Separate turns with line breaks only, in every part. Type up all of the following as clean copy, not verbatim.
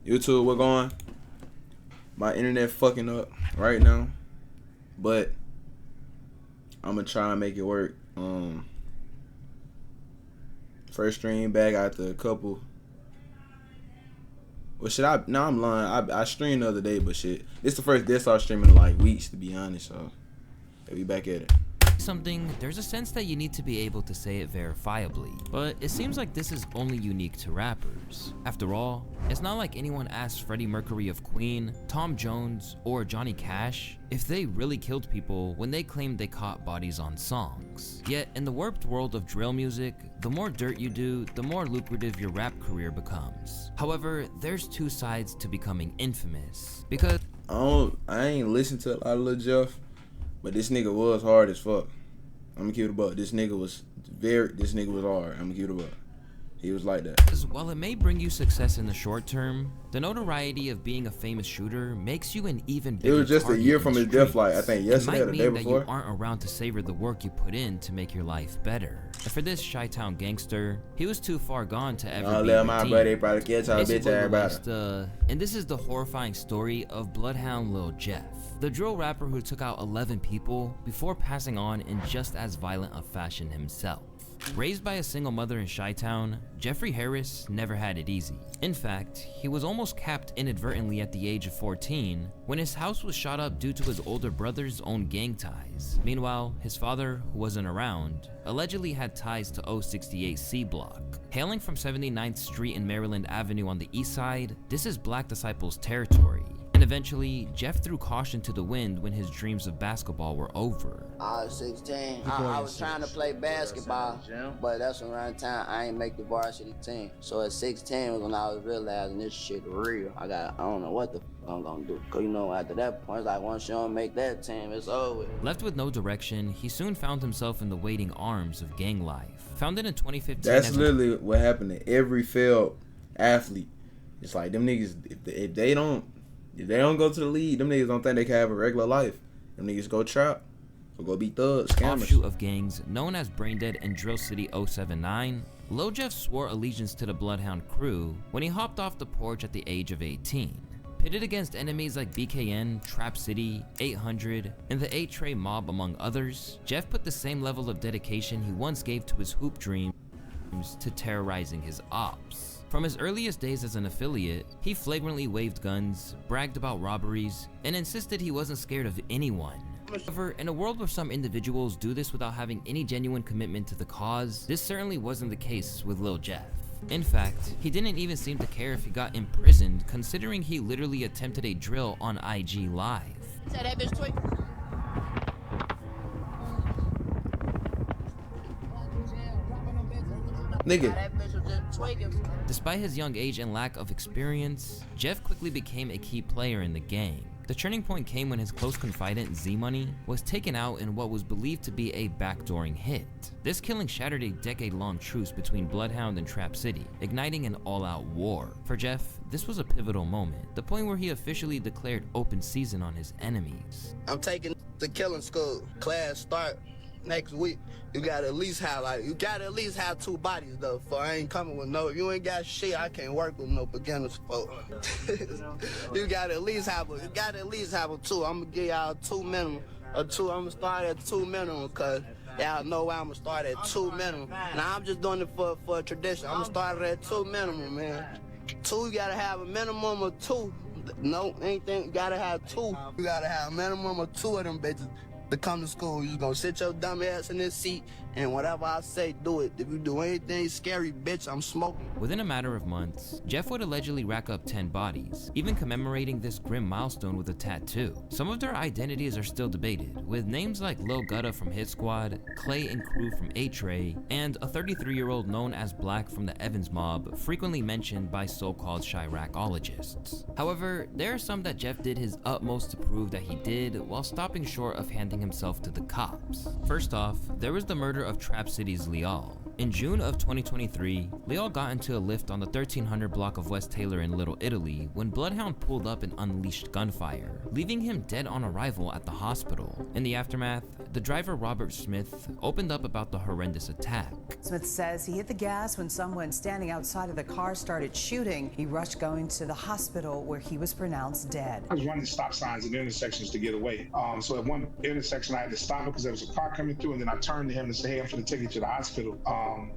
YouTube, we're going. My internet fucking up right now, but I'm gonna try and make it work. First stream back after a couple. Well, shit, now I'm lying. I streamed the other day, but shit, this the first day I started streaming in like weeks, to be honest. So, yeah, we back at it.
Something, there's a sense that you need to be able to say it verifiably, but it seems like this is only unique to rappers. After all, it's not like anyone asked Freddie Mercury of Queen, Tom Jones, or Johnny Cash if they really killed people when they claimed they caught bodies on songs. Yet, in the warped world of drill music, the more dirt you do, the more lucrative your rap career becomes. However, there's two sides to becoming infamous, because
I ain't listened to a lot of Lil Jeff, but this nigga was hard as fuck. I'ma keep it a buck. This nigga was hard. I'ma keep it a buck. He was like that.
While it may bring you success in the short term, the notoriety of being a famous shooter makes you an even bigger.
It was just a year from his death, like I think yesterday or the day before.
That you aren't around to savor the work you put in to make your life better. And for this Chi-Town gangster, he was too far gone to ever be
my buddy probably catch our bitch everybody.
And this is the horrifying story of Bloodhound Lil Jeff, the drill rapper who took out 11 people before passing on in just as violent a fashion himself. Raised by a single mother in Chi-Town, Jeffrey Harris never had it easy. In fact, he was almost capped inadvertently at the age of 14 when his house was shot up due to his older brother's own gang ties. Meanwhile, his father, who wasn't around, allegedly had ties to 068 C Block. Hailing from 79th Street and Maryland Avenue on the east side, this is Black Disciples territory. And eventually, Jeff threw caution to the wind when his dreams of basketball were over.
I was 16. I was trying to play basketball, but that's around the time I ain't make the varsity team. So at 16 was when I was realizing this shit real. I don't know what the I'm gonna do. Cause you know, after that point, it's like once you don't make that team, it's over.
Left with no direction, he soon found himself in the waiting arms of gang life. Founded in 2015.
That's literally what happened to every failed athlete. It's like them niggas, if they don't go to the league, them niggas don't think they can have a regular life. Them niggas go trap or go be thugs, scammers.
Offshoot of gangs known as Braindead and Drill City 079, Lil Jeff swore allegiance to the Bloodhound crew when he hopped off the porch at the age of 18. Pitted against enemies like BKN, Trap City, 800, and the 8-Tray Mob among others, Jeff put the same level of dedication he once gave to his hoop dreams to terrorizing his ops. From his earliest days as an affiliate, he flagrantly waved guns, bragged about robberies, and insisted he wasn't scared of anyone. However, in a world where some individuals do this without having any genuine commitment to the cause, this certainly wasn't the case with Lil Jeff. In fact, he didn't even seem to care if he got imprisoned, considering he literally attempted a drill on IG Live.
Nigga.
Despite his young age and lack of experience, Jeff quickly became a key player in the gang. The turning point came when his close confidant Z-Money was taken out in what was believed to be a backdooring hit. This killing shattered a decade-long truce between Bloodhound and Trap City, igniting an all-out war. For Jeff, this was a pivotal moment, the point where he officially declared open season on his enemies.
I'm taking the killing school. Class start next week. You gotta at least have 2 bodies though. For I ain't coming with no. If you ain't got shit, I can't work with no beginners folk. You gotta at least have a 2. I'm gonna give y'all 2 minimum. I'm gonna start at 2 minimum, cause y'all know why I'm gonna start at 2 minimum. Now I'm just doing it for a tradition. I'm gonna start at 2 minimum, man. 2, you gotta have a minimum of 2. No, anything, you gotta have 2. You gotta have a minimum of 2 of them bitches to come to school. You gonna sit your dumb ass in this seat, and whatever I say, do it. If you do anything scary, bitch, I'm smoking.
Within a matter of months, Jeff would allegedly rack up 10 bodies, even commemorating this grim milestone with a tattoo. Some of their identities are still debated, with names like Lil Gutta from Hit Squad, Clay and Crew from 8-Tray, and a 33-year-old known as Black from the Evans Mob, frequently mentioned by so-called Chiracologists. However, there are some that Jeff did his utmost to prove that he did, while stopping short of handing himself to the cops. First off, there was the murder of Trap City's Leal. In June of 2023, Leo got into a lift on the 1300 block of West Taylor in Little Italy when Bloodhound pulled up and unleashed gunfire, leaving him dead on arrival at the hospital. In the aftermath, the driver Robert Smith opened up about the horrendous attack.
Smith says he hit the gas when someone standing outside of the car started shooting. He rushed going to the hospital where he was pronounced dead.
I was running stop signs and intersections to get away. So at one intersection, I had to stop because there was a car coming through, and then I turned to him and said, "Hey, I'm going to take you to the hospital."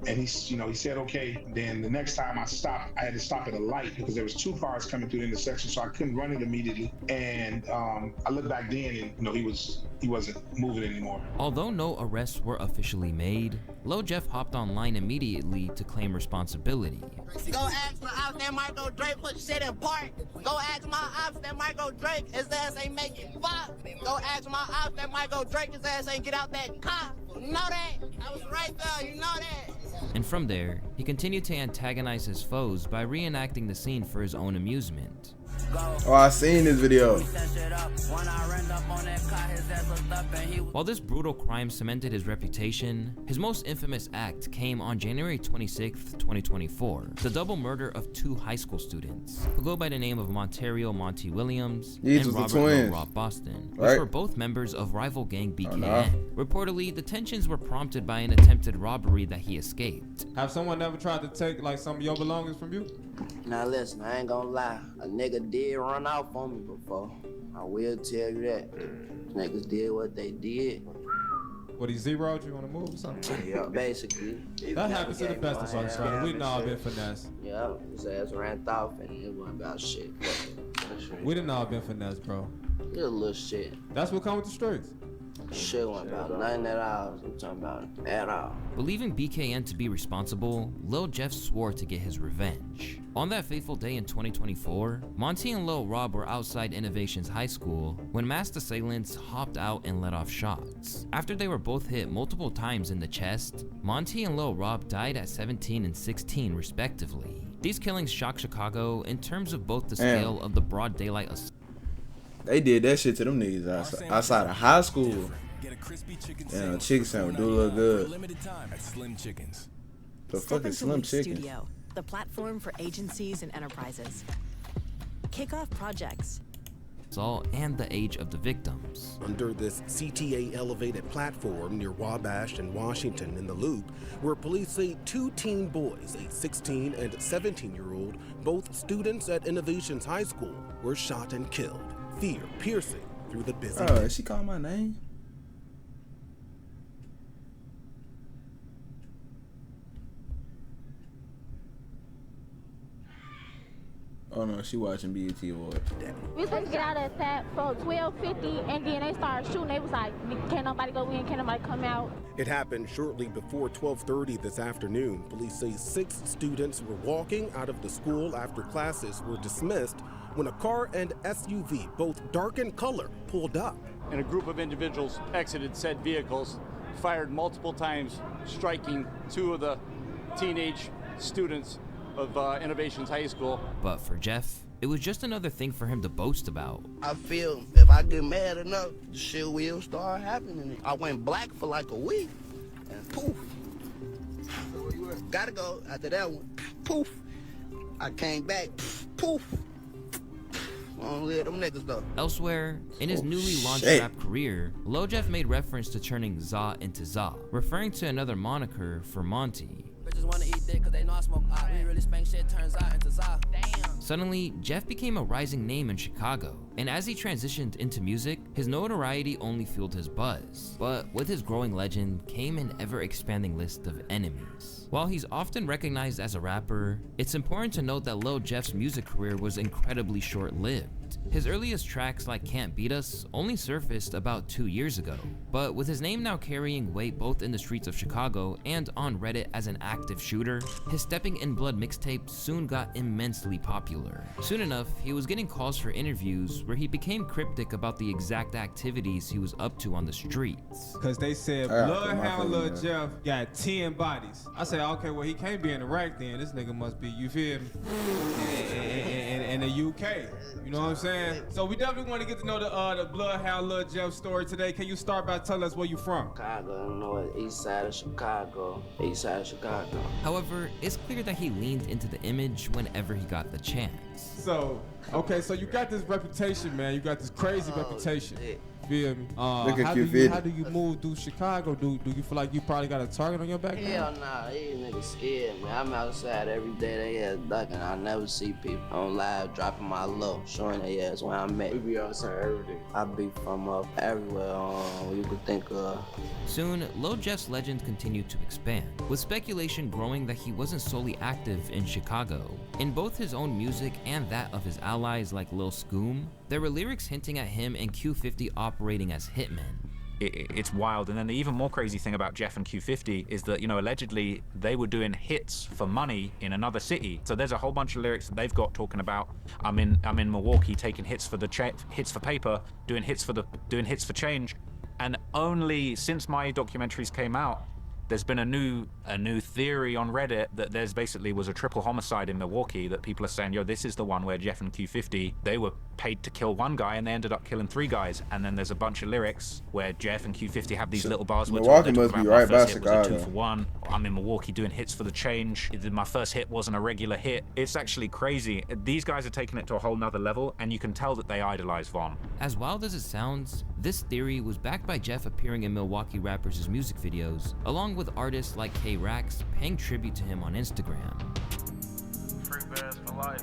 And he said, "Okay." Then the next time I stopped, I had to stop at a light because there was two cars coming through the intersection, so I couldn't run it immediately. And I looked back then, and he wasn't moving anymore.
Although no arrests were officially made, Lil Jeff hopped online immediately to claim responsibility.
Go ask my ops that Michael Drake put shit in park. Go ask my ops that Michael Drake, his ass ain't making fuck. Go ask my ops that Michael Drake, his ass ain't get out that car. You know that? I was right there, you know that?
And from there, he continued to antagonize his foes by reenacting the scene for his own amusement.
Oh, I seen this video.
While this brutal crime cemented his reputation, his most infamous act came on January 26, 2024, the double murder of two high school students, who go by the name of Montario Monty Williams and Robert Lil Rob Boston, which were both members of rival gang BKN. Reportedly, the tensions were prompted by an attempted robbery that he escaped.
Have someone ever tried to take like some of your belongings from you?
Now listen, I ain't gonna lie. A nigga did run off on me before. I will tell you that. Niggas did what they did.
What, he zeroed you on the move or something?
Yeah, basically.
That happens to the best of us, brother. We all been finessed.
Yeah, his ass ran off and it wasn't about shit.
We done all been finessed, bro.
Just a little shit.
That's what comes with the streets.
Shit wasn't about nothing at all. I'm talking about at all.
Believing BKN to be responsible, Lil Jeff swore to get his revenge. On that fateful day in 2024, Monty and Lil Rob were outside Innovations High School when masked assailants hopped out and let off shots. After they were both hit multiple times in the chest, Monty and Lil Rob died at 17 and 16 respectively. These killings shocked Chicago in terms of both the scale of the broad daylight assault.
They did that shit to them niggas outside of high school. Damn, chicken sandwich do look good. The fuck is Slim Chickens?
Studio, the platform for agencies and enterprises. Kick off projects.
And the age of the victims.
Under this CTA elevated platform near Wabash and Washington in the Loop, where police say two teen boys, a 16 and 17-year-old, both students at Innovations High School, were shot and killed. Fear piercing through the busy.
Oh, did she call my name? Oh no, she watching BET Awards.
We was supposed to get out of that for 12:50, and then they started shooting. They was like, "Can't nobody go in? Can't nobody come out?"
It happened shortly before 12:30 this afternoon. Police say 6 students were walking out of the school after classes were dismissed when a car and SUV, both dark in color, pulled up.
And a group of individuals exited said vehicles, fired multiple times, striking 2 of the teenage students of Innovations High School.
But for Jeff, it was just another thing for him to boast about.
I feel if I get mad enough, the shit will start happening. I went black for like a week, and poof. Gotta go after that one. Poof. I came back. Poof. I don't live them niggas though.
Elsewhere, in his newly launched rap career, Lil Jeff made reference to turning Za into Za, referring to another moniker for Monty. Suddenly, Jeff became a rising name in Chicago, and as he transitioned into music, his notoriety only fueled his buzz. But with his growing legend came an ever-expanding list of enemies. While he's often recognized as a rapper, it's important to note that Lil Jeff's music career was incredibly short-lived. His earliest tracks like Can't Beat Us only surfaced about 2 years ago, but with his name now carrying weight both in the streets of Chicago and on Reddit as an active shooter, his Stepping in Blood mixtape soon got immensely popular. Soon enough, he was getting calls for interviews where he became cryptic about the exact activities he was up to on the streets.
Cause they said Bloodhound Lil Jeff got 10 bodies. I said, okay, well he can't be in the rack then. This nigga must be, you feel me? in the UK. You know what I'm saying? So we definitely want to get to know the Bloodhound Lil Jeff story today. Can you start by telling us where you from?
Chicago, you know, east side of Chicago. East side of Chicago.
However, it's clear that he leaned into the image whenever he got the chance.
So, okay, so you got this reputation, man. You got this crazy reputation.
Shit.
Feel me?
Look at
how
Q50.
do you move through Chicago? Do you feel like you probably got a target on your back?
Hell nah, these niggas scared, man. I'm outside every day, they ass ducking. I never see people on live dropping my low, showing they ass where I'm at. We be outside every day. I be from up everywhere you could think of.
Soon, Lil Jeff's legend continued to expand, with speculation growing that he wasn't solely active in Chicago. In both his own music and that of his allies like Lil Scoom, there were lyrics hinting at him and Q50 operating as hitmen.
It's wild. And then the even more crazy thing about Jeff and Q50 is that, you know, allegedly they were doing hits for money in another city. So there's a whole bunch of lyrics that they've got talking about I'm in Milwaukee taking hits for hits for paper, doing hits for change. And only since my documentaries came out, there's been a new theory on Reddit that there's basically was a triple homicide in Milwaukee that people are saying, yo, this is the one where Jeff and Q50, they were paid to kill one guy and they ended up killing 3 guys. And then there's a bunch of lyrics where Jeff and Q50 have these little bars where
Milwaukee must be right by Chicago.
2 for 1. I'm in Milwaukee doing hits for the change. My first hit wasn't a regular hit. It's actually crazy. These guys are taking it to a whole nother level, and you can tell that they idolize Von.
As wild as it sounds, this theory was backed by Jeff appearing in Milwaukee rappers' music videos, along with artists like K-Rax paying tribute to him on Instagram.
Free Bears for life.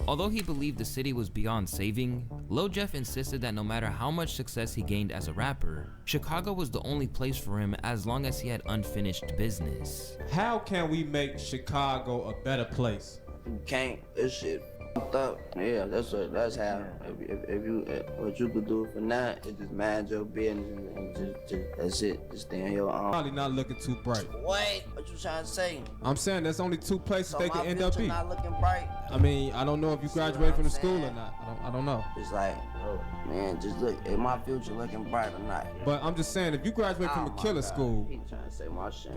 Although he believed the city was beyond saving, Lil Jeff insisted that no matter how much success he gained as a rapper, Chicago was the only place for him as long as he had unfinished business.
How can we make Chicago a better place?
You can't. This shit f***ed up. Yeah, that's how. If you what you could do for now is just mind your business and just that's it. Just stay on your own.
Probably not looking too bright.
Wait, what you trying to say?
I'm saying there's only 2 places
So
they
my
can end up
future
in.
not looking bright.
I mean, I don't know if you graduated from the school or not. I don't know.
It's like, oh, man, just look. Is my future looking bright or not?
But I'm just saying, if you graduate from a killer school,
He trying to say my shit.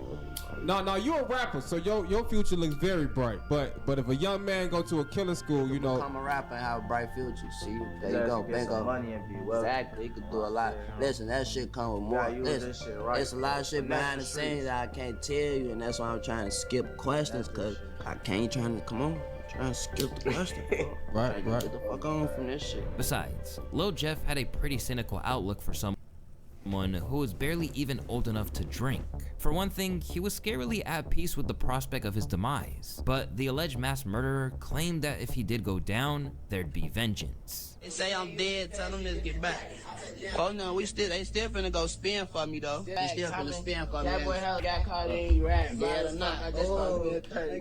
no, you're a rapper, so your future looks very bright. But if a young man go to a killer school, you know.
Become a rapper and have a bright future. See, there you go. Bank up money and be well. Exactly, he could do a lot. Listen, that shit come with more. Listen, there's a lot of shit behind the scenes that I can't tell you, and that's why I'm trying to skip questions, cause I can't come on. Trying to skip the question.
Right.
Get the fuck on from this shit.
Besides, Lil Jeff had a pretty cynical outlook for someone who was barely even old enough to drink. For one thing, he was scarily at peace with the prospect of his demise, but the alleged mass murderer claimed that if he did go down, there'd be vengeance.
They say I'm dead, tell them to get back. Oh no, they still finna go spin for me though. They still finna spin for me. That boy hell got caught in rap, dead or not.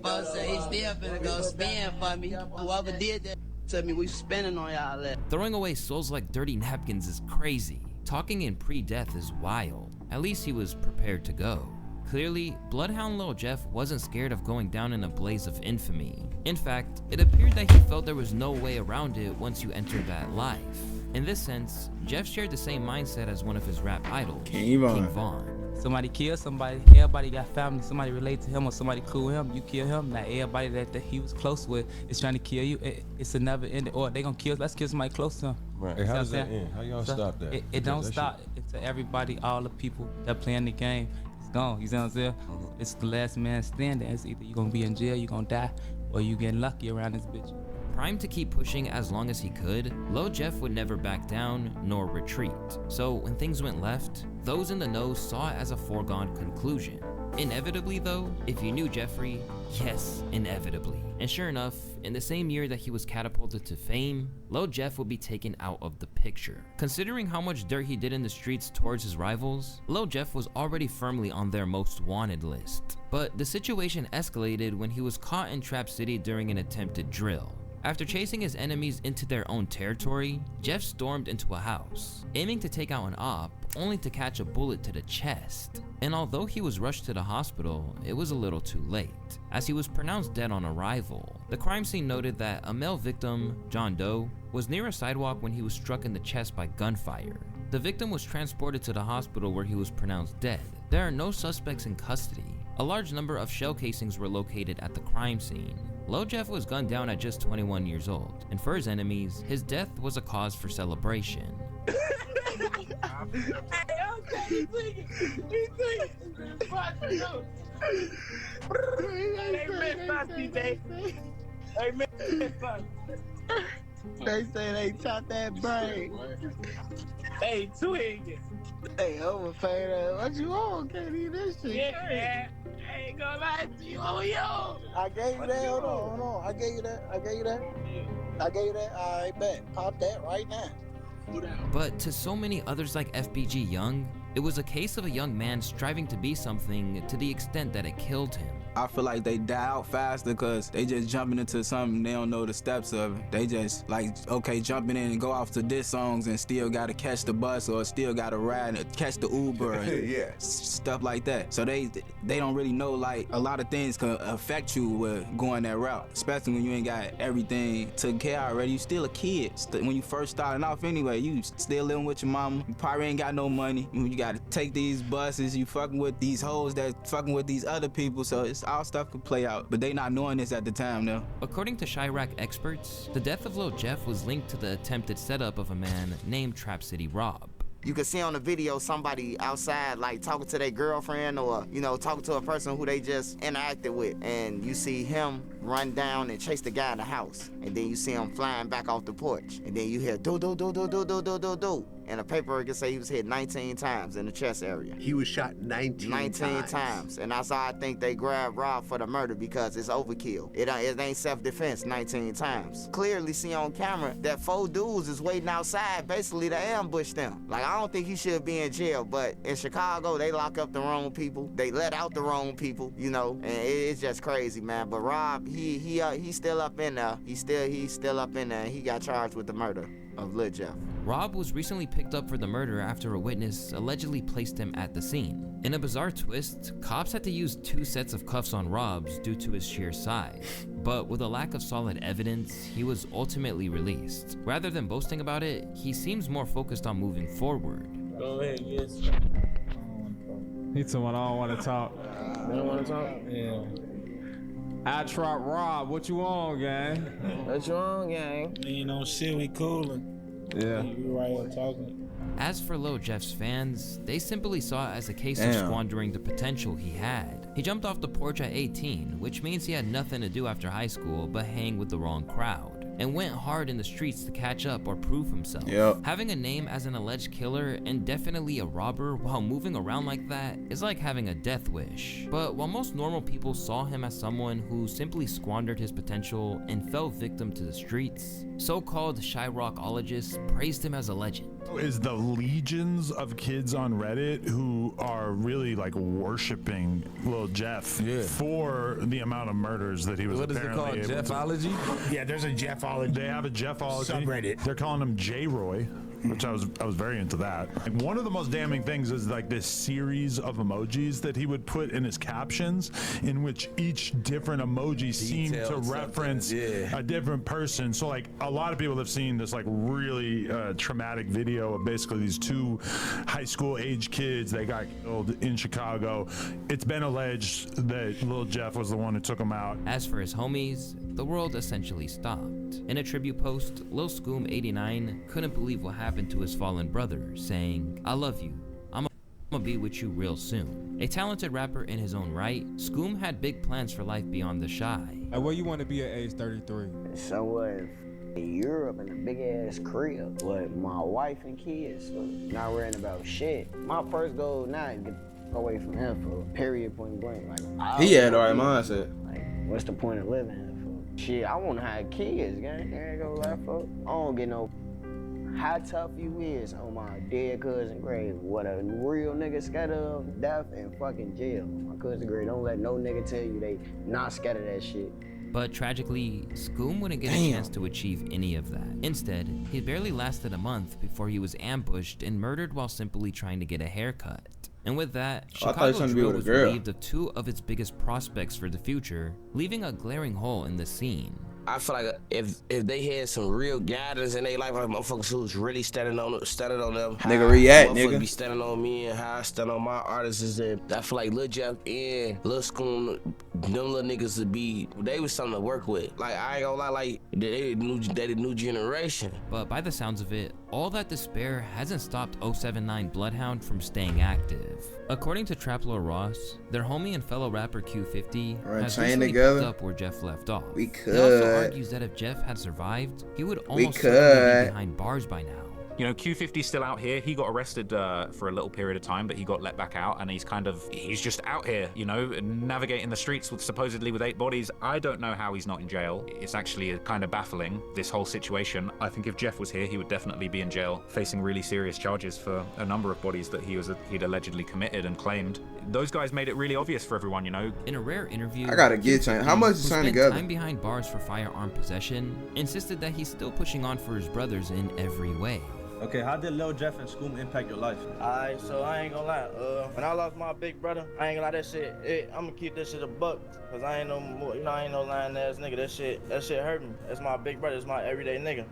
But say he still finna go spin for me. Whoever did that to me, we spinning on y'all that.
Throwing away souls like dirty napkins is crazy. Talking in pre-death is wild. At least he was prepared to go. Clearly, Bloodhound Lil Jeff wasn't scared of going down in a blaze of infamy. In fact, it appeared that he felt there was no way around it once you entered that life. In this sense, Jeff shared the same mindset as one of his rap idols, King Von.
Somebody kill somebody, everybody got family, somebody relate to him or somebody cool him, you kill him. Now everybody that he was close with is trying to kill you. It's a never end, or they gonna kill, let's kill somebody close to him.
Right. Hey, how does that end? How y'all stop that?
It don't stop. It's to everybody, all the people that playing the game, it's gone. You see what I'm saying? It's the last man standing. It's either you gonna be in jail, you gonna die, or you getting lucky around this bitch.
Primed to keep pushing as long as he could, Lil Jeff would never back down nor retreat. So when things went left, those in the know saw it as a foregone conclusion. Inevitably though, if you knew Jeffrey, yes, inevitably. And sure enough, in the same year that he was catapulted to fame, Lil Jeff would be taken out of the picture. Considering how much dirt he did in the streets towards his rivals, Lil Jeff was already firmly on their most wanted list. But the situation escalated when he was caught in Trap City during an attempted drill. After chasing his enemies into their own territory, Jeff stormed into a house, aiming to take out an op, only to catch a bullet to the chest. And although he was rushed to the hospital, it was a little too late, as he was pronounced dead on arrival. The crime scene noted that a male victim, John Doe, was near a sidewalk when he was struck in the chest by gunfire. The victim was transported to the hospital where he was pronounced dead. There are no suspects in custody. A large number of shell casings were located at the crime scene. Lil Jeff was gunned down at just 21 years old, and for his enemies, his death was a cause for celebration.
They say they chopped that brain. Hey, twig. Hey, overpaid that. What you want? Can't eat this shit. Yeah, I ain't gonna lie to you. Oh, yo. I gave you that. Hold on. I gave you that. I gave you that. All right, bet. Pop that right now.
But to so many others like FBG Young, it was a case of a young man striving to be something to the extent that it killed him.
I feel like they die out faster because they just jumping into something they don't know the steps of it. They just like, okay, jumping in and go off to diss songs and still gotta catch the bus or still gotta ride and catch the Uber and
yeah,
stuff like that. So they don't really know like a lot of things can affect you with going that route, especially when you ain't got everything taken care of already. You still a kid when you first starting off anyway. You still living with your mama. You probably ain't got no money. You gotta take these buses. You fucking with these hoes that fucking with these other people. So it's all stuff could play out, but they not knowing this at the time though.
According to Chirac experts, the death of Lil Jeff was linked to the attempted setup of a man named Trap City Rob.
You can see on the video somebody outside like talking to their girlfriend or, you know, talking to a person who they just interacted with. And you see him run down and chase the guy in the house. And then you see him flying back off the porch. And then you hear do do do do do do do do do. And the paperwork can say he was hit 19 times in the chest area.
He was shot 19
times. And that's how I think they grabbed Rob for the murder, because it's overkill. It ain't self-defense 19 times. Clearly see on camera that 4 dudes is waiting outside basically to ambush them. Like, I don't think he should be in jail, but in Chicago, they lock up the wrong people. They let out the wrong people, you know, and it's just crazy, man. But Rob, he's still up in there. He's still up in there. He got charged with the murder of Lil Jeff.
Rob was recently picked up for the murder after a witness allegedly placed him at the scene. In a bizarre twist, cops had to use 2 sets of cuffs on Rob's due to his sheer size. But with a lack of solid evidence, he was ultimately released. Rather than boasting about it, he seems more focused on moving forward.
Go ahead, yes.
He's someone I don't want to talk.
You don't want to talk?
Yeah. I trot Rob, what you on, gang?
What you on, gang?
You know, shit, we coolin'.
Yeah.
We right here talking.
As for Lil Jeff's fans, they simply saw it as a case of squandering the potential he had. He jumped off the porch at 18, which means he had nothing to do after high school but hang with the wrong crowd, and went hard in the streets to catch up or prove himself. Having a name as an alleged killer and definitely a robber while moving around like that is like having a death wish. But while most normal people saw him as someone who simply squandered his potential and fell victim to the streets, so-called Chirocologists praised him as a legend.
Is the legions of kids on Reddit who are really like worshiping Lil Jeff for the amount of murders that he was apparently able to.
Jeffology? Yeah, there's a Jeffology.
They have a Jeffology
subreddit.
They're calling him J-Roy, which I was very into that. Like, one of the most damning things is like this series of emojis that he would put in his captions, in which each different emoji seemed to reference a different person. So like a lot of people have seen this like really traumatic video of basically these 2 high school age kids. They got killed in Chicago. It's been alleged that Lil Jeff was the one who took them out.
As for his homies, the world essentially stopped. In a tribute post, Lil Scoom89 couldn't believe what happened to his fallen brother, saying, "I love you. I'm gonna be with you real soon." A talented rapper in his own right, Scoom had big plans for life beyond the Shy.
Where you want to be at age 33?
Somewhere in Europe in a big ass crib with my wife and kids, so not worrying about shit. My first goal now is get away from him for period, point blank. Like,
he had the right mindset.
Like, what's the point of living here for? Shit, I want to have kids, gang. Ain't gonna lie, folks. I don't get no. How tough you is on my dead cousin grave. What a real nigga scared of death and fucking jail. My cousin grave, don't let no nigga tell you they not scared of that shit.
But tragically, Scoom wouldn't get a chance to achieve any of that. Instead, he barely lasted a month before he was ambushed and murdered while simply trying to get a haircut. And with that, Chicago Drill was relieved of 2 of its biggest prospects for the future, leaving a glaring hole in the scene.
I feel like if they had some real guidance in their life, like motherfuckers who's really standing on them,
Nigga react,
motherfuckers
nigga.
be standing on me and how I stand on my artists is that I feel like Lil Jeff and Lil Schoon, them little niggas they was something to work with. Like I ain't gonna lie, like they the new generation.
But by the sounds of it, all that despair hasn't stopped 079 Bloodhound from staying active. According to Traplo Ross, their homie and fellow rapper Q50 has recently picked up where Jeff left off.
We could.
He also argues that if Jeff had survived, he would almost certainly be behind bars by now.
You know, Q50's still out here. He got arrested for a little period of time, but he got let back out, and he's just out here, you know, navigating the streets supposedly with 8 bodies. I don't know how he's not in jail. It's actually kind of baffling, this whole situation. I think if Jeff was here, he would definitely be in jail, facing really serious charges for a number of bodies that he'd allegedly committed and claimed. Those guys made it really obvious for everyone, you know.
In a rare interview,
I gotta get China. How much is China together?
Time behind bars for firearm possession, insisted that he's still pushing on for his brothers in every way.
Okay, how did Lil Jeff and Scoom impact your life?
Alright, so I ain't gonna lie. When I lost my big brother, I ain't gonna lie, that shit, I'm gonna keep this shit a buck. Cause I ain't no more, you know, I ain't no lying ass nigga. That shit hurt me. That's my big brother, that's my everyday nigga.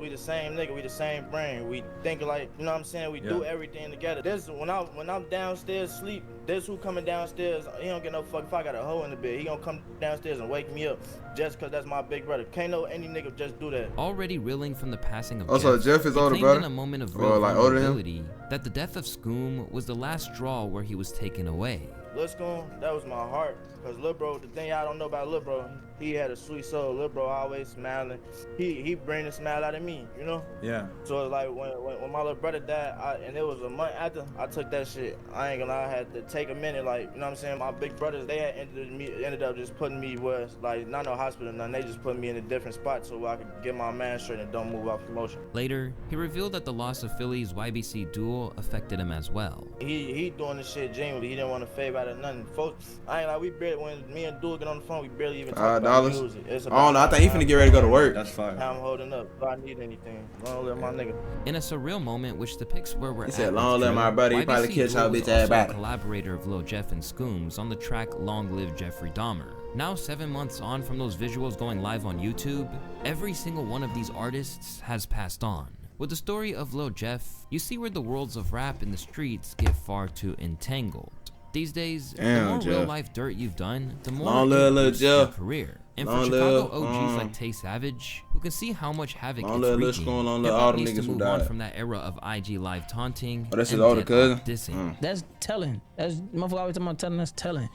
We the same nigga, we the same brain. We think like, you know what I'm saying? We do everything together. When I'm downstairs sleep, this who coming downstairs, he don't get no fuck if I got a hole in the bed. He gonna come downstairs and wake me up just cause that's my big brother. Can't no any nigga just do that.
Already reeling from the passing of
also, Jeff is older brother?
In a moment of real vulnerability that the death of Scoom was the last straw where he was taken away.
Lil Schoon, that was my heart. Cause Lil Bro, the thing y'all don't know about Lil Bro, he had a sweet soul. Lil Bro always smiling. He bring a smile out of me, you know?
Yeah.
So it's like when my little brother died, and it was a month after, I took that shit. I ain't gonna lie, I had to take a minute, like, you know what I'm saying? My big brothers, they had ended up just putting me where, like, not no hospital, nothing. They just put me in a different spot so I could get my man straight and don't move off promotion.
Later, he revealed that the loss of Philly's YBC duel affected him as well.
He doing this shit genuinely. He didn't want to fave out of nothing. Folks, I ain't like, we barely, when me and Duel get on the phone, we barely even talk about music.
I don't know, I think he finna get ready to go to work.
That's fine.
I'm holding up. If I need anything, long live my nigga.
In a surreal moment which depicts where we're at.
He said, long live my brother, he probably killed how bitch ass back.
Collaborator of Lil Jeff and Scooms on the track Long Live Jeffrey Dahmer. Now 7 months on from those visuals going live on YouTube, every single one of these artists has passed on. With the story of Lil Jeff, you see where the worlds of rap and the streets get far too entangled. These days, the more real-life dirt you've done, the more it boosts your career. And for Chicago OGs like Tay Savage, who can see how much havoc it's wreaking, hip-hop needs to move on from that era of IG live taunting
that's his older cousin?
Dissing.
That's telling. That's motherfucker always talking about telling. That's telling.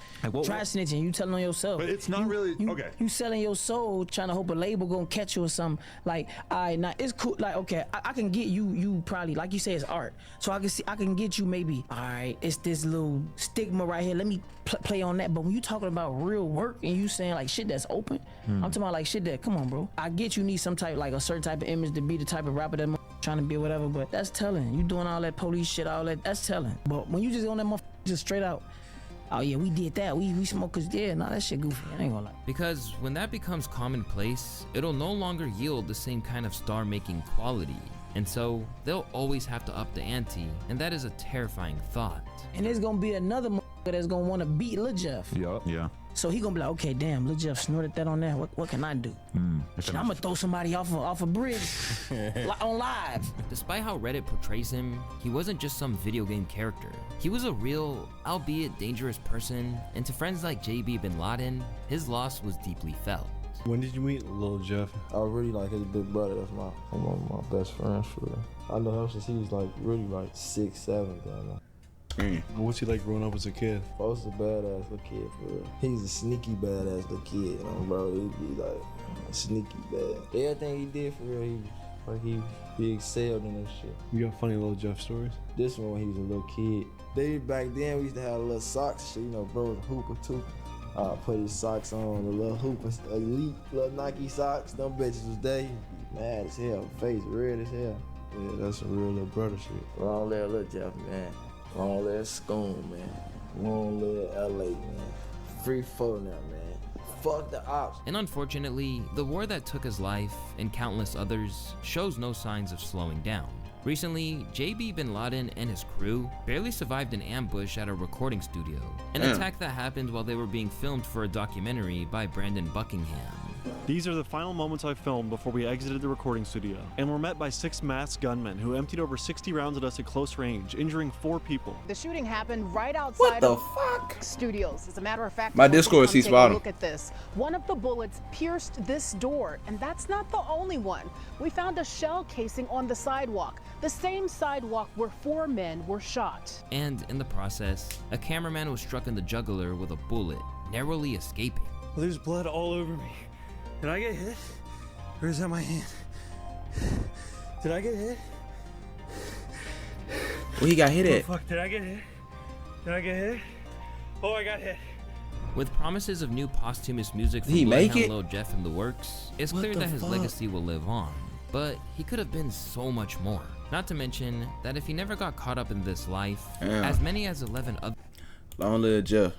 Try snitching. You telling on yourself.
But it's not really okay.
You selling your soul, trying to hope a label gonna catch you or something. Like, alright, now it's cool. Like, okay, I can get you. You probably, like you say, it's art. So I can get you maybe. Alright, it's this little stigma right here. Let me play on that. But when you talking about real work and you saying like shit that's open, I'm talking about like shit that, come on, bro. I get you need some type, like a certain type of image to be the type of rapper that trying to be or whatever, but that's telling. You doing all that police shit, all that, that's telling. But when you just on that just straight out, oh yeah, we did that, we smokers, yeah, nah, that shit goofy, I ain't gonna lie.
Because when that becomes commonplace, it'll no longer yield the same kind of star-making quality. And so, they'll always have to up the ante, and that is a terrifying thought.
And there's gonna be another that's gonna wanna beat Lil Jeff.
Yeah.
So he gonna be like, okay, damn, Lil Jeff snorted that on there. What can I do? I'm gonna throw somebody off a bridge on live.
Despite how Reddit portrays him, he wasn't just some video game character. He was a real, albeit dangerous person, and to friends like JB Bin Laden, his loss was deeply felt.
When did you meet Lil Jeff?
I really like his big brother. That's one of my best friends for real. I know him since he was like really like 6, 7.
What's he like growing up as a kid?
I was a badass little kid for real. He's a sneaky badass little kid, bro. He'd be like sneaky bad. Everything he did for real, he excelled in that shit.
You got funny Lil Jeff stories?
This one when he was a little kid. Back then we used to have little socks shit, bro was a hooper too. Put his socks on, the little hoopers, elite little Nike socks. Them bitches was there. He'd be mad as hell, face red as hell.
Yeah, that's some real little brother shit.
Long live Lil Jeff, man. Long live Scoom, man. Long live LA, man. Free for now, man. Fuck the ops.
And unfortunately, the war that took his life, and countless others, shows no signs of slowing down. Recently, JB Bin Laden and his crew barely survived an ambush at a recording studio, an attack that happened while they were being filmed for a documentary by Brandon Buckingham.
These are the final moments I filmed before we exited the recording studio, and were met by 6 masked gunmen who emptied over 60 rounds at us at close range, injuring 4 people.
The shooting happened right outside
the fuck?
Studios. As a matter of fact,
My Discord sees bottom.
look at this. One of the bullets pierced this door, and that's not the only one. We found a shell casing on the sidewalk, the same sidewalk where 4 men were shot.
And in the process, a cameraman was struck in the jugular with a bullet, narrowly escaping.
Well, there's blood all over me. Did I get hit? Or is that my hand? Did I get hit?
Well, he got hit at.
Oh, fuck, did I get hit? Did I get hit? Oh, I got hit.
With promises of new posthumous music from
Did he make
Bloodhound
it?
Lil Jeff in the works, it's
What
clear
the
that his
fuck?
legacy will live on. But he could have been so much more. Not to mention that if he never got caught up in this life,
Damn.
as many as 11 other
Long live Jeff.